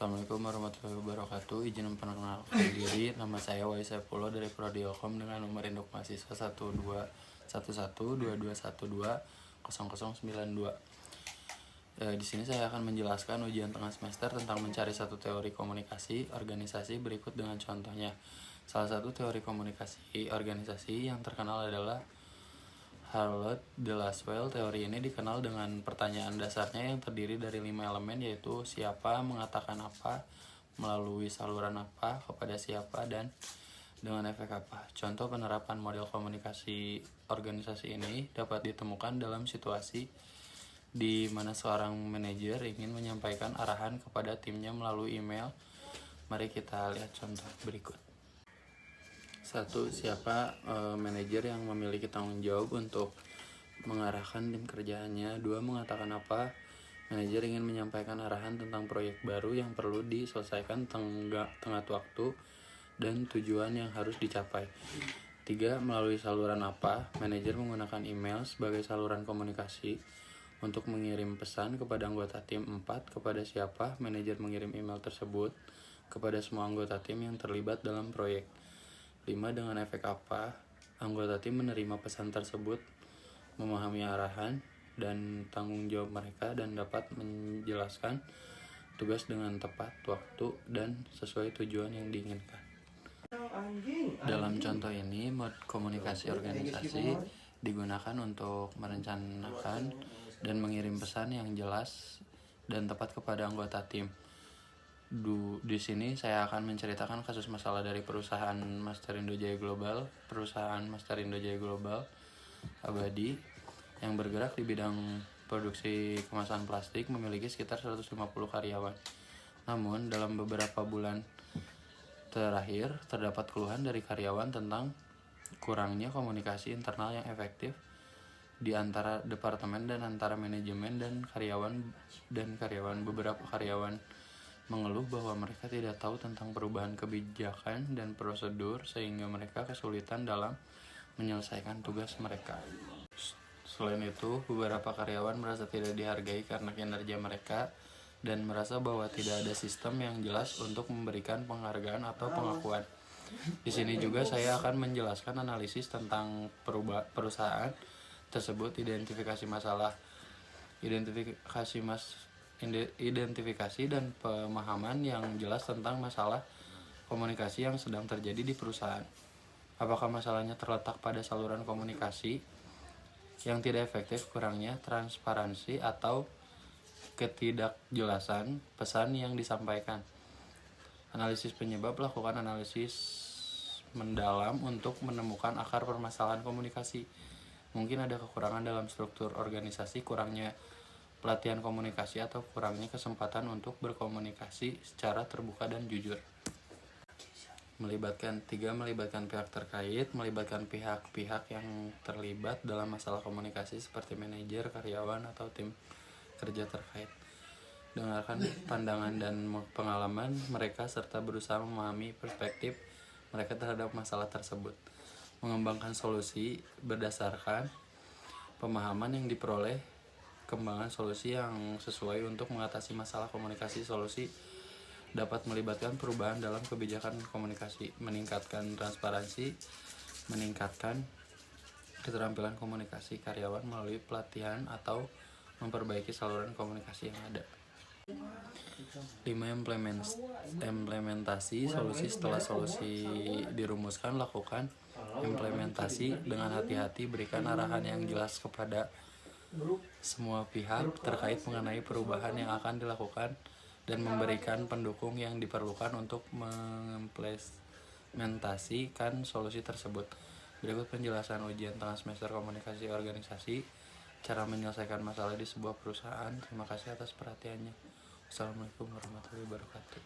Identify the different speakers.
Speaker 1: Assalamualaikum warahmatullahi wabarakatuh. Izin memperkenalkan diri, nama saya Wahyu Saifullah dari Prodi Ilkom dengan nomor induk mahasiswa 12112120092. Di sini saya akan menjelaskan ujian tengah semester tentang mencari satu teori komunikasi organisasi berikut dengan contohnya. Salah satu teori komunikasi organisasi yang terkenal adalah Charlotte de Lasalle. Teori ini dikenal dengan pertanyaan dasarnya yang terdiri dari 5 elemen, yaitu siapa, mengatakan apa, melalui saluran apa, kepada siapa, dan dengan efek apa. Contoh penerapan model komunikasi organisasi ini dapat ditemukan dalam situasi di mana seorang manajer ingin menyampaikan arahan kepada timnya melalui email. Mari kita lihat contoh berikut. 1. Siapa manajer yang memiliki tanggung jawab untuk mengarahkan tim kerjaannya. 2. Mengatakan apa. Manajer ingin menyampaikan arahan tentang proyek baru yang perlu diselesaikan tengah waktu dan tujuan yang harus dicapai. 3. Melalui saluran apa. Manajer menggunakan email sebagai saluran komunikasi untuk mengirim pesan kepada anggota tim. 4. Kepada siapa. Manajer mengirim email tersebut kepada semua anggota tim yang terlibat dalam proyek. 5. Dengan efek apa. Anggota tim menerima pesan tersebut, memahami arahan dan tanggung jawab mereka, dan dapat menjelaskan tugas dengan tepat waktu dan sesuai tujuan yang diinginkan. Dalam contoh ini, mod komunikasi organisasi digunakan untuk merencanakan dan mengirim pesan yang jelas dan tepat kepada anggota tim. Di sini saya akan menceritakan kasus masalah dari perusahaan Masterindo Jaya Global. Perusahaan Masterindo Jaya Global Abadi yang bergerak di bidang produksi kemasan plastik memiliki sekitar 150 karyawan. Namun dalam beberapa bulan terakhir terdapat keluhan dari karyawan tentang kurangnya komunikasi internal yang efektif di antara departemen dan antara manajemen dan karyawan. Beberapa karyawan mengeluh bahwa mereka tidak tahu tentang perubahan kebijakan dan prosedur sehingga mereka kesulitan dalam menyelesaikan tugas mereka. Selain itu, beberapa karyawan merasa tidak dihargai karena kinerja mereka dan merasa bahwa tidak ada sistem yang jelas untuk memberikan penghargaan atau pengakuan. Di sini juga saya akan menjelaskan analisis tentang perusahaan tersebut, identifikasi dan pemahaman yang jelas tentang masalah komunikasi yang sedang terjadi di perusahaan. Apakah masalahnya terletak pada saluran komunikasi yang tidak efektif, kurangnya transparansi, atau ketidakjelasan pesan yang disampaikan? Analisis penyebab. Lakukan analisis mendalam untuk menemukan akar permasalahan komunikasi. Mungkin ada kekurangan dalam struktur organisasi, kurangnya pelatihan komunikasi, atau kurangnya kesempatan untuk berkomunikasi secara terbuka dan jujur. Melibatkan pihak terkait. Melibatkan pihak-pihak yang terlibat dalam masalah komunikasi seperti manajer, karyawan, atau tim kerja terkait. Dengarkan pandangan dan pengalaman mereka serta berusaha memahami perspektif mereka terhadap masalah tersebut. Mengembangkan solusi berdasarkan pemahaman yang diperoleh. Kembangan solusi yang sesuai untuk mengatasi masalah komunikasi. Solusi dapat melibatkan perubahan dalam kebijakan komunikasi, meningkatkan transparansi, meningkatkan keterampilan komunikasi karyawan melalui pelatihan, atau memperbaiki saluran komunikasi yang ada. 5. Implementasi solusi. Setelah solusi dirumuskan, lakukan implementasi dengan hati-hati. Berikan arahan yang jelas kepada semua pihak terkait mengenai perubahan yang akan dilakukan dan memberikan pendukung yang diperlukan untuk mengimplementasikan solusi tersebut. Berikut penjelasan ujian tengah semester komunikasi organisasi, cara menyelesaikan masalah di sebuah perusahaan. Terima kasih atas perhatiannya. Assalamualaikum warahmatullahi wabarakatuh.